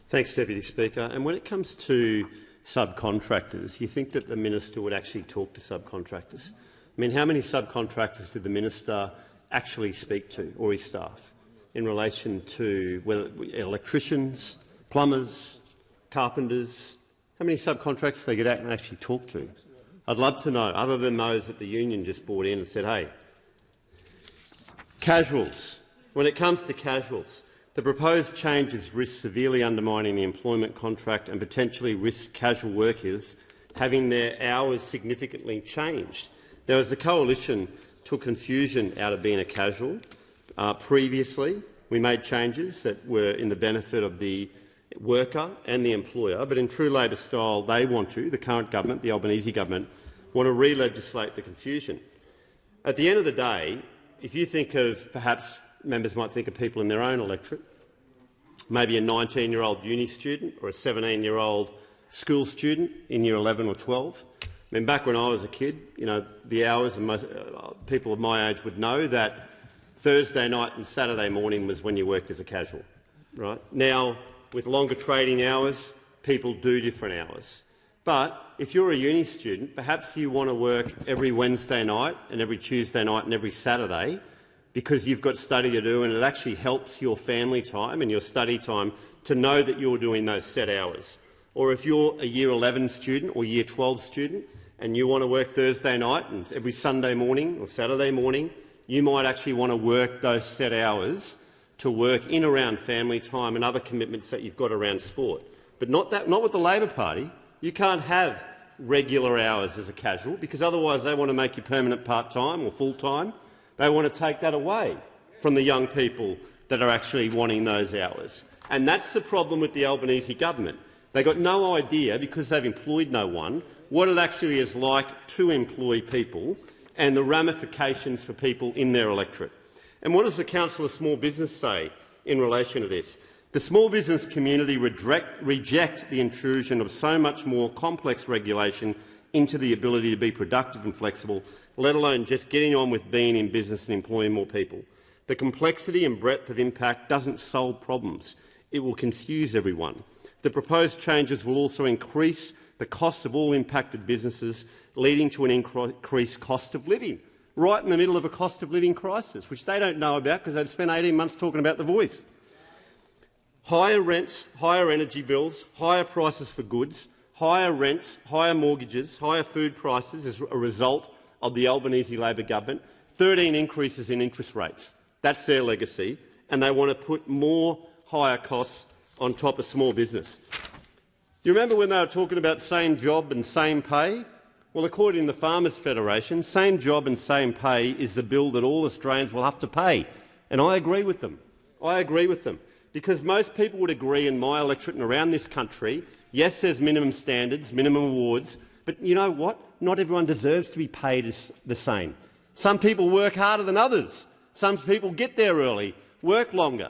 Thanks, Deputy Speaker. And when it comes to subcontractors, you think that the minister would actually talk to subcontractors? I mean, how many subcontractors did the minister actually speak to, or his staff, in relation to whether electricians, plumbers, carpenters? How many subcontractors they get out and actually talk to? I'd love to know, other than those that the union just brought in and said, hey, casuals. When it comes to casuals, the proposed changes risk severely undermining the employment contract and potentially risk casual workers having their hours significantly changed. Now, as the coalition took confusion out of being a casual, previously we made changes that were in the benefit of the worker and the employer, but in true Labor style, they want to, the current government, the Albanese government, want to re-legislate the confusion. At the end of the day, if you think of, perhaps members might think of people in their own electorate, maybe a 19-year-old uni student or a 17-year-old school student in year 11 or 12. I mean, back when I was a kid, the hours, and most people of my age would know that Thursday night and Saturday morning was when you worked as a casual. Right? Now, with longer trading hours, people do different hours. But if you're a uni student, perhaps you want to work every Wednesday night and every Tuesday night and every Saturday because you've got study to do, and it actually helps your family time and your study time to know that you're doing those set hours. Or if you're a Year 11 student or Year 12 student and you want to work Thursday night and every Sunday morning or Saturday morning, you might actually want to work those set hours to work in around family time and other commitments that you've got around sport. But not with the Labor Party. You can't have regular hours as a casual, because otherwise they want to make you permanent part-time or full-time. They want to take that away from the young people that are actually wanting those hours. And that's the problem with the Albanese government. They've got no idea, because they've employed no one, what it actually is like to employ people and the ramifications for people in their electorate. And what does the Council of Small Business say in relation to this? The small business community reject the intrusion of so much more complex regulation into the ability to be productive and flexible, let alone just getting on with being in business and employing more people. The complexity and breadth of impact doesn't solve problems. It will confuse everyone. The proposed changes will also increase the costs of all impacted businesses, leading to an increased cost of living, right in the middle of a cost of living crisis, which they don't know about because they've spent 18 months talking about the voice. Higher rents, higher energy bills, higher prices for goods, higher rents, higher mortgages, higher food prices as a result of the Albanese Labor Government, 13 increases in interest rates. That's their legacy, and they want to put more higher costs on top of small business. Do you remember when they were talking about same job and same pay? Well, according to the Farmers Federation, same job and same pay is the bill that all Australians will have to pay. And I agree with them. I agree with them. Because most people would agree in my electorate and around this country, yes, there's minimum standards, minimum awards, but you know what? Not everyone deserves to be paid the same. Some people work harder than others. Some people get there early, work longer,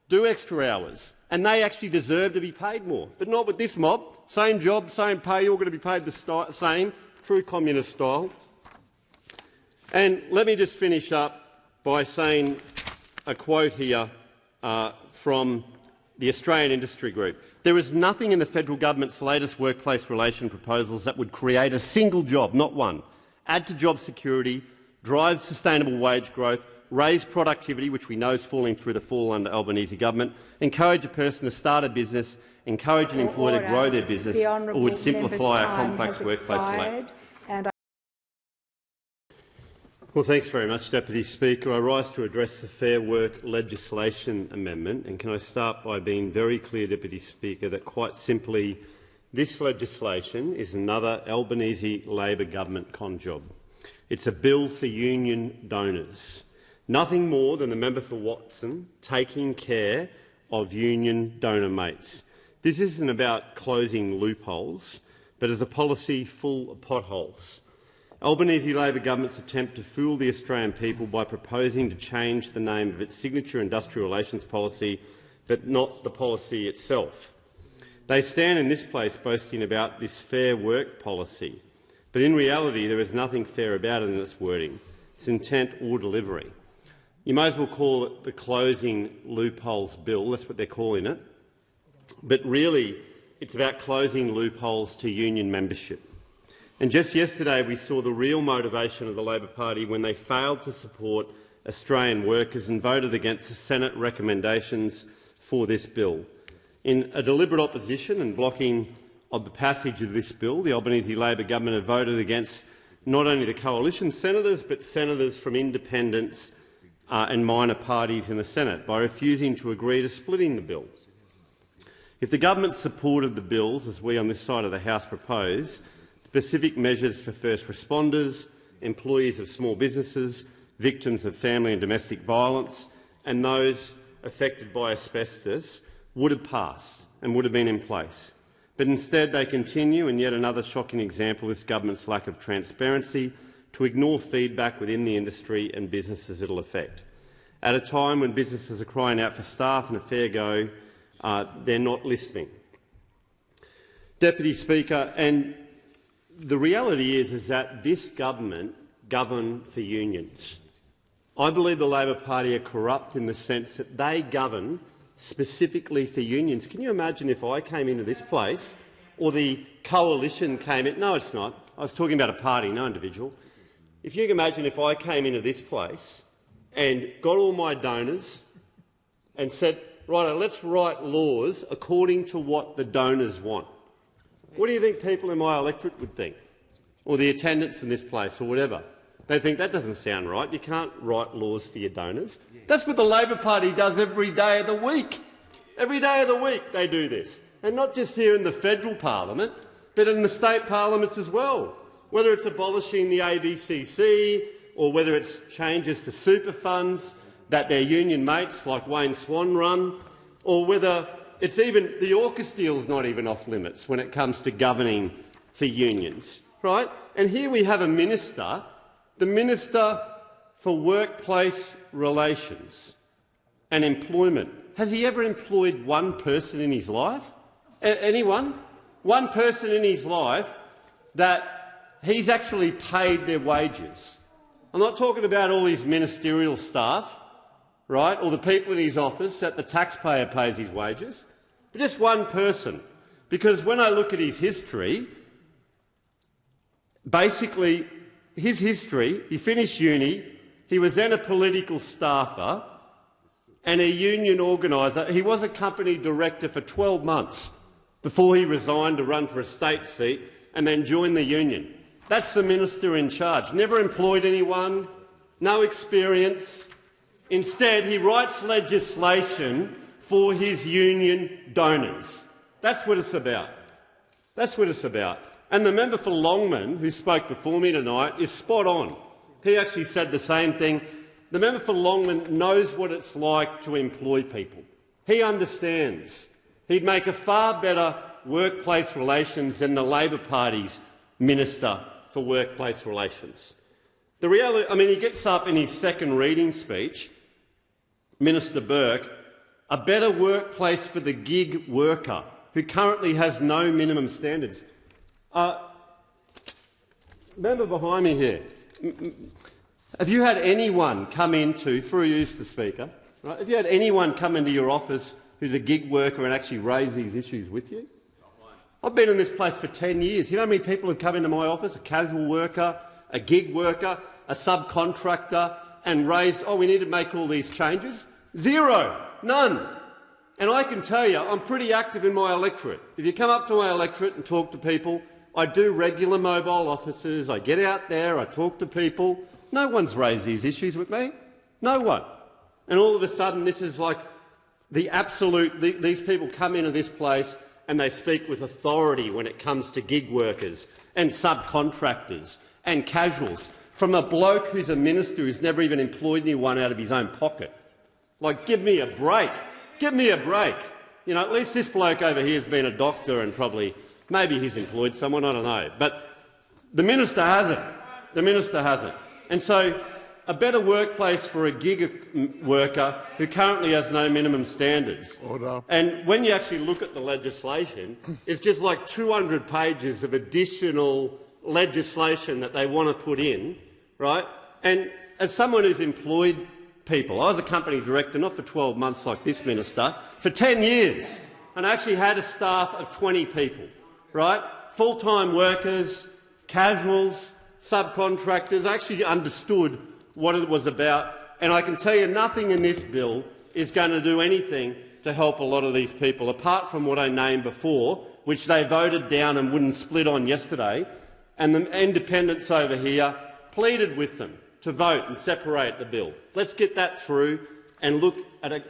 do extra hours, and they actually deserve to be paid more. But not with this mob. Same job, same pay, you're going to be paid the same, true communist style. And let me just finish up by saying a quote here from the Australian Industry Group. There is nothing in the federal government's latest workplace relation proposals that would create a single job, not one, add to job security, drive sustainable wage growth, raise productivity, which we know is falling through the fall under Albanese government, encourage a person to start a business, encourage an employer to grow their business, or would simplify a complex workplace relationship. Well, thanks very much, Deputy Speaker. I rise to address the Fair Work legislation amendment, and can I start by being very clear, Deputy Speaker, that quite simply this legislation is another Albanese Labor Government con job. It's a bill for union donors, nothing more than the member for Watson taking care of union donor mates. This isn't about closing loopholes, but is a policy full of potholes. Albanese Labor Government's attempt to fool the Australian people by proposing to change the name of its signature industrial relations policy, but not the policy itself. They stand in this place boasting about this fair work policy, but in reality there is nothing fair about it in its wording, its intent or delivery. You may as well call it the Closing Loopholes Bill, that's what they're calling it, but really it's about closing loopholes to union membership. And just yesterday we saw the real motivation of the Labor Party when they failed to support Australian workers and voted against the Senate recommendations for this bill. In a deliberate opposition and blocking of the passage of this bill, the Albanese Labor Government have voted against not only the coalition senators but senators from independents and minor parties in the Senate by refusing to agree to splitting the bill. If the government supported the bills, as we on this side of the House propose, specific measures for first responders, employees of small businesses, victims of family and domestic violence and those affected by asbestos would have passed and would have been in place. But instead they continue, in yet another shocking example of this government's lack of transparency, to ignore feedback within the industry and businesses it will affect. At a time when businesses are crying out for staff and a fair go, they're not listening. Deputy Speaker, and the reality is that this government govern for unions. I believe the Labor Party are corrupt in the sense that they govern specifically for unions. Can you imagine if I came into this place or the coalition came in? No, it's not. I was talking about a party, no individual. If you can imagine if I came into this place and got all my donors and said, right, let's write laws according to what the donors want. What do you think people in my electorate would think? Or the attendants in this place or whatever? They think that doesn't sound right. You can't write laws for your donors. That's what the Labor Party does every day of the week. Every day of the week they do this. And not just here in the federal parliament, but in the state parliaments as well. Whether it's abolishing the ABCC or whether it's changes to super funds that their union mates like Wayne Swan run, or whether it's even the AUKUS deal's not even off limits when it comes to governing for unions. Right? And here we have a minister, the Minister for Workplace Relations and Employment. Has he ever employed one person in his life? Anyone? One person in his life that he's actually paid their wages. I'm not talking about all his ministerial staff, right, or the people in his office that the taxpayer pays his wages, but just one person. Because when I look at his history, basically his history, he finished uni, he was then a political staffer and a union organiser. He was a company director for 12 months before he resigned to run for a state seat and then joined the union. That's the minister in charge. Never employed anyone, no experience. Instead, he writes legislation for his union donors. That's what it's about. That's what it's about. And the member for Longman, who spoke before me tonight, is spot on. He actually said the same thing. The member for Longman knows what it's like to employ people. He understands. He'd make a far better workplace relations than the Labor Party's Minister for Workplace Relations. The reality, I mean, he gets up in his second reading speech, Minister Burke, a better workplace for the gig worker who currently has no minimum standards. Member behind me here, have you had anyone come into, through you, Mr Speaker, right, have you had anyone come into your office who's a gig worker and actually raise these issues with you? I've been in this place for 10 years. You know how many people have come into my office, a casual worker, a gig worker, a subcontractor, and raised, oh, we need to make all these changes? Zero. None. And I can tell you, I'm pretty active in my electorate. If you come up to my electorate and talk to people, I do regular mobile offices, I get out there, I talk to people. No one's raised these issues with me. No one. And all of a sudden, this is like the absolute— these people come into this place and they speak with authority when it comes to gig workers and subcontractors and casuals, from a bloke who's a minister who's never even employed anyone out of his own pocket. Like, give me a break. Give me a break. You know, at least this bloke over here has been a doctor and probably, maybe he's employed someone, I don't know. But the minister hasn't. The minister hasn't. And so a better workplace for a gig worker who currently has no minimum standards. Order. And when you actually look at the legislation, it's just like 200 pages of additional legislation that they want to put in, right? And as someone who's employed people, I was a company director, not for 12 months like this minister, for 10 years. and I actually had a staff of 20 people, right? Full-time workers, casuals, subcontractors. I actually understood what it was about, and I can tell you nothing in this bill is going to do anything to help a lot of these people, apart from what I named before, which they voted down and wouldn't split on yesterday, and the independents over here pleaded with them to vote and separate the bill. Let's get that through and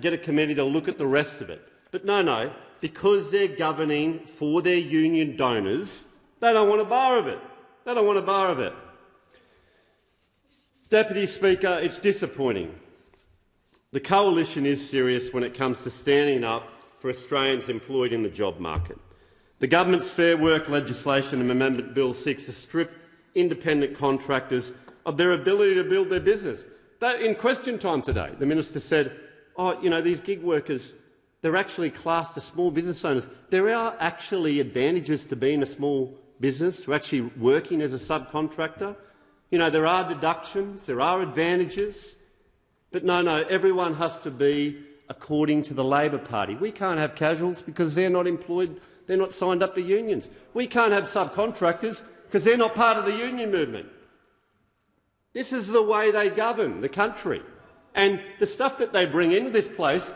get a committee to look at the rest of it. But no, because they're governing for their union donors, they don't want a bar of it. They don't want a bar of it. Deputy Speaker, it's disappointing. The coalition is serious when it comes to standing up for Australians employed in the job market. The government's Fair Work legislation and Amendment Bill seeks to strip independent contractors of their ability to build their business. That, in question time today, the minister said, oh, you know, these gig workers, they're actually classed as small business owners. There are actually advantages to being a small business, to actually working as a subcontractor. You know, there are deductions, there are advantages. But no, everyone has to be according to the Labor Party. We can't have casuals because they're not employed, they're not signed up to unions. We can't have subcontractors because they're not part of the union movement. This is the way they govern the country. And the stuff that they bring into this place,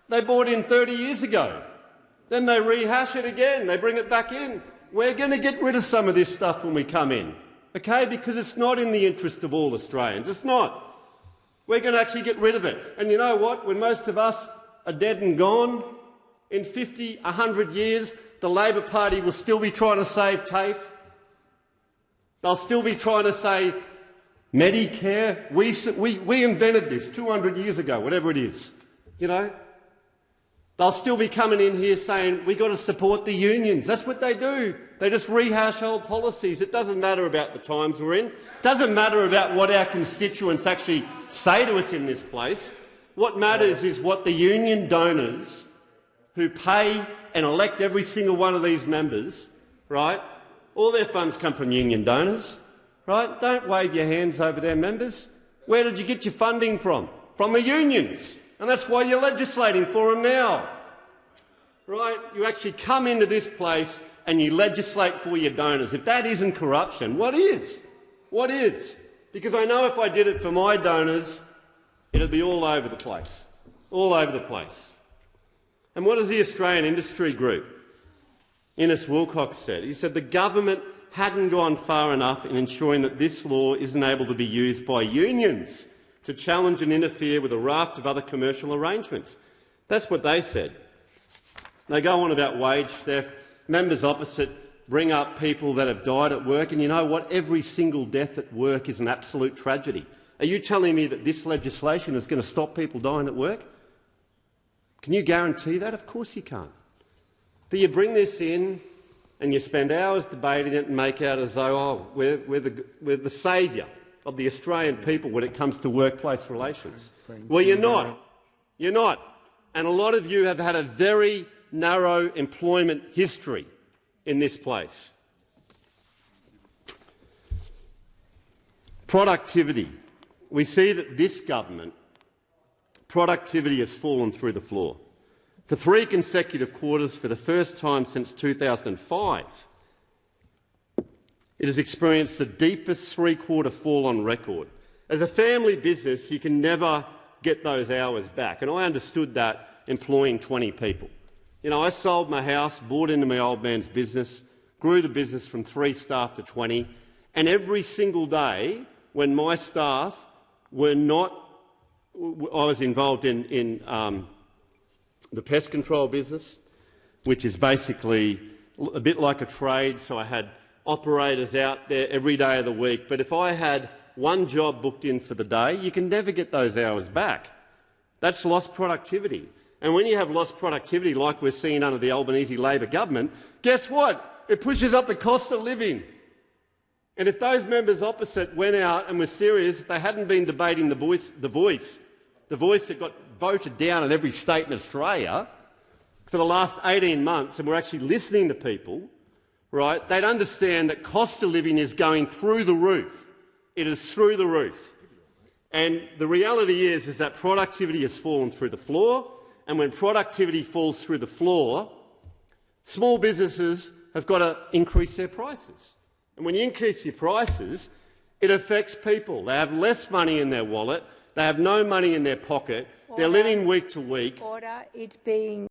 they brought in 30 years ago. Then they rehash it again, they bring it back in. We're going to get rid of some of this stuff when we come in, okay? Because it's not in the interest of all Australians. It's not. We're going to actually get rid of it. And you know what? When most of us are dead and gone, in 50, 100 years, the Labor Party will still be trying to save TAFE. They'll still be trying to say Medicare. We invented this 200 years ago, whatever it is. You know? They'll still be coming in here saying we've got to support the unions. That's what they do. They just rehash old policies. It doesn't matter about the times we're in. It doesn't matter about what our constituents actually say to us in this place. What matters is what the union donors who pay and elect every single one of these members, right? All their funds come from union donors, right? Don't wave your hands over their members. Where did you get your funding from? From the unions. And that's why you're legislating for them now, right? You actually come into this place and you legislate for your donors. If that isn't corruption, what is? What is? Because I know if I did it for my donors, it'd be all over the place, all over the place. And what does the Australian Industry Group, Innes Wilcox, said? He said the government hadn't gone far enough in ensuring that this law isn't able to be used by unions to challenge and interfere with a raft of other commercial arrangements. That's what they said. They go on about wage theft. Members opposite bring up people that have died at work, and you know what? Every single death at work is an absolute tragedy. Are you telling me that this legislation is going to stop people dying at work? Can you guarantee that? Of course you can't. But you bring this in and you spend hours debating it and make out as though, oh, we're the saviour of the Australian people when it comes to workplace relations. Well, you're not. You're not. And a lot of you have had a very narrow employment history in this place. Productivity. We see that this government, productivity has fallen through the floor. For 3 consecutive quarters, for the first time since 2005, it has experienced the deepest three-quarter fall on record. As a family business, you can never get those hours back, and I understood that employing 20 people. You know, I sold my house, bought into my old man's business, grew the business from 3 staff to 20, and every single day when my staff were not, I was involved in the pest control business, which is basically a bit like a trade, so I had operators out there every day of the week. But if I had one job booked in for the day, you can never get those hours back. That's lost productivity. And when you have lost productivity like we're seeing under the Albanese Labor Government, guess what? It pushes up the cost of living. And if those members opposite went out and were serious, if they hadn't been debating the voice that got voted down in every state in Australia for the last 18 months, and we're actually listening to people, right, they'd understand that cost of living is going through the roof. It is through the roof. And the reality is that productivity has fallen through the floor, and when productivity falls through the floor, Small businesses have got to increase their prices. And when you increase your prices, it affects people. They have less money in their wallet. They have no money in their pocket. They're living week to week. Order. It's being